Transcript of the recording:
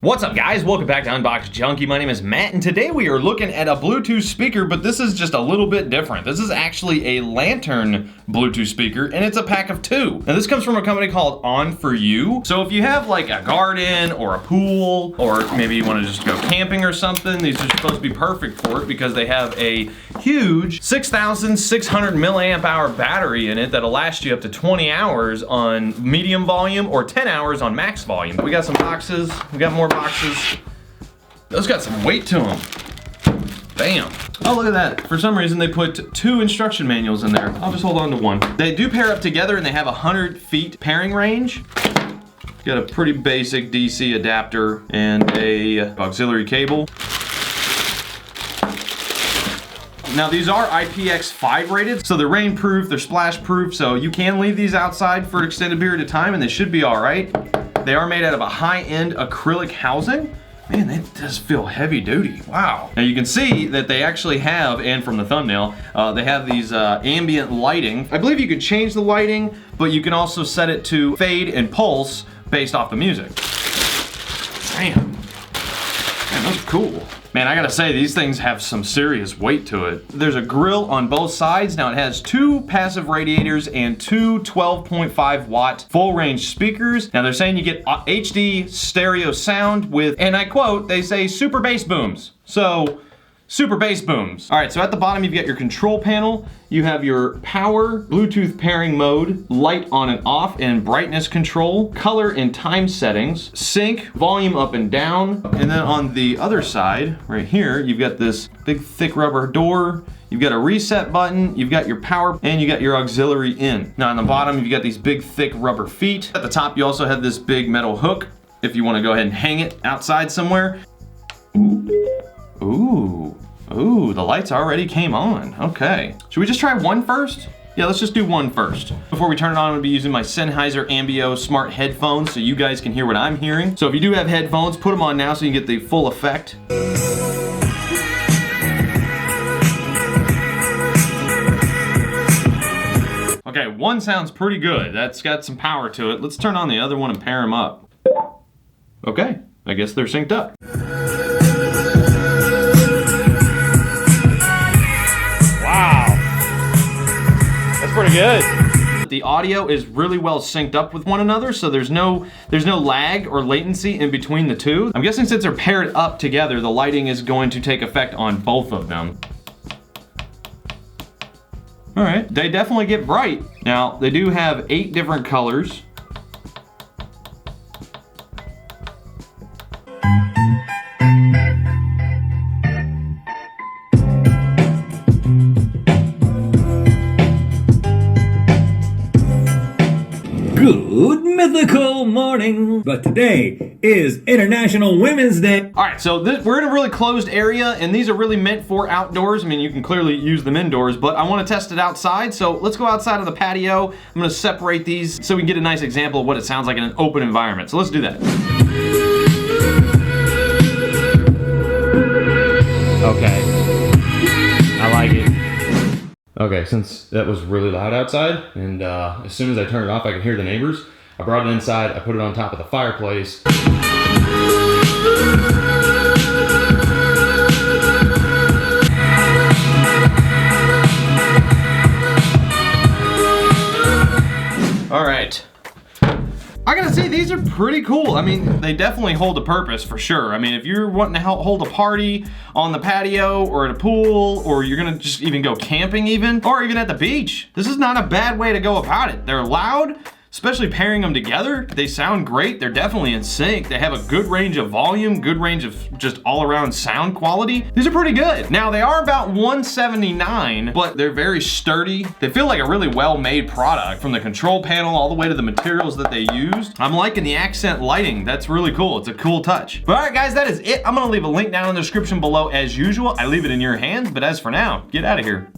What's up guys, welcome back to Unbox Junkie. My name is Matt and today we are looking at a Bluetooth speaker, but this is just a little bit different. This is actually a lantern Bluetooth speaker and it's a pack of two. Now this comes from a company called Onforu. So if you have like a garden or a pool, or maybe you want to just go camping or something, these are supposed to be perfect for it because they have a huge 6,600 milliamp hour battery in it that'll last you up to 20 hours on medium volume or 10 hours on max volume. We got some boxes, we got more boxes. Those got some weight to them. Bam. Oh, look at that. For some reason, they put two instruction manuals in there. I'll just hold on to one. They do pair up together and they have 100 feet pairing range. Got a pretty basic DC adapter and a auxiliary cable. Now these are IPX5 rated, so they're rain proof, they're splash proof, so you can leave these outside for an extended period of time and they should be all right. They are made out of a high-end acrylic housing. Man, that does feel heavy duty, wow. Now you can see that they actually have, and from the thumbnail, they have these ambient lighting. I believe you can change the lighting, but you can also set it to fade and pulse based off the music. Damn, those are cool. Man, I gotta say, these things have some serious weight to it. There's a grill on both sides. Now it has two passive radiators and two 12.5 watt full range speakers. Now they're saying you get HD stereo sound with, and I quote, they say super bass booms. So, super bass booms. All right, so at the bottom you've got your control panel. You have your power, Bluetooth pairing mode, light on and off, and brightness control, color and time settings, sync, volume up and down. And then on the other side, right here, you've got this big thick rubber door. You've got a reset button, you've got your power, and you got your auxiliary in. Now on the bottom, you've got these big thick rubber feet. At the top, you also have this big metal hook if you wanna go ahead and hang it outside somewhere. Ooh, the lights already came on. Okay. Should we just try one first? Yeah, let's just do one first. Before we turn it on, I'm gonna be using my Sennheiser Ambio smart headphones so you guys can hear what I'm hearing. So if you do have headphones, put them on now so you can get the full effect. Okay, one sounds pretty good. That's got some power to it. Let's turn on the other one and pair them up. Okay, I guess they're synced up. Pretty good. The audio is really well synced up with one another, so there's no lag or latency in between the two. I'm guessing since they're paired up together, the lighting is going to take effect on both of them. All right, they definitely get bright. Now, they do have 8 different colors. Good mythical morning, but today is International Women's Day. All right, so we're in a really closed area, and these are really meant for outdoors. I mean, you can clearly use them indoors, but I want to test it outside, so let's go outside of the patio. I'm going to separate these so we can get a nice example of what it sounds like in an open environment. So let's do that. Okay, I like it. Okay, since that was really loud outside, and as soon as I turned it off, I could hear the neighbors. I brought it inside, I put it on top of the fireplace. All right. I gotta say, these are pretty cool. I mean, they definitely hold a purpose for sure. I mean, if you're wanting to hold a party on the patio or at a pool, or you're gonna just even go camping even, or even at the beach, this is not a bad way to go about it. They're loud, especially pairing them together. They sound great. They're definitely in sync. They have a good range of volume, good range of just all around sound quality. These are pretty good. Now they are about $179, but they're very sturdy. They feel like a really well-made product, from the control panel all the way to the materials that they used. I'm liking the accent lighting. That's really cool. It's a cool touch. But all right guys, that is it. I'm gonna leave a link down in the description below as usual. I leave it in your hands, but as for now, get out of here.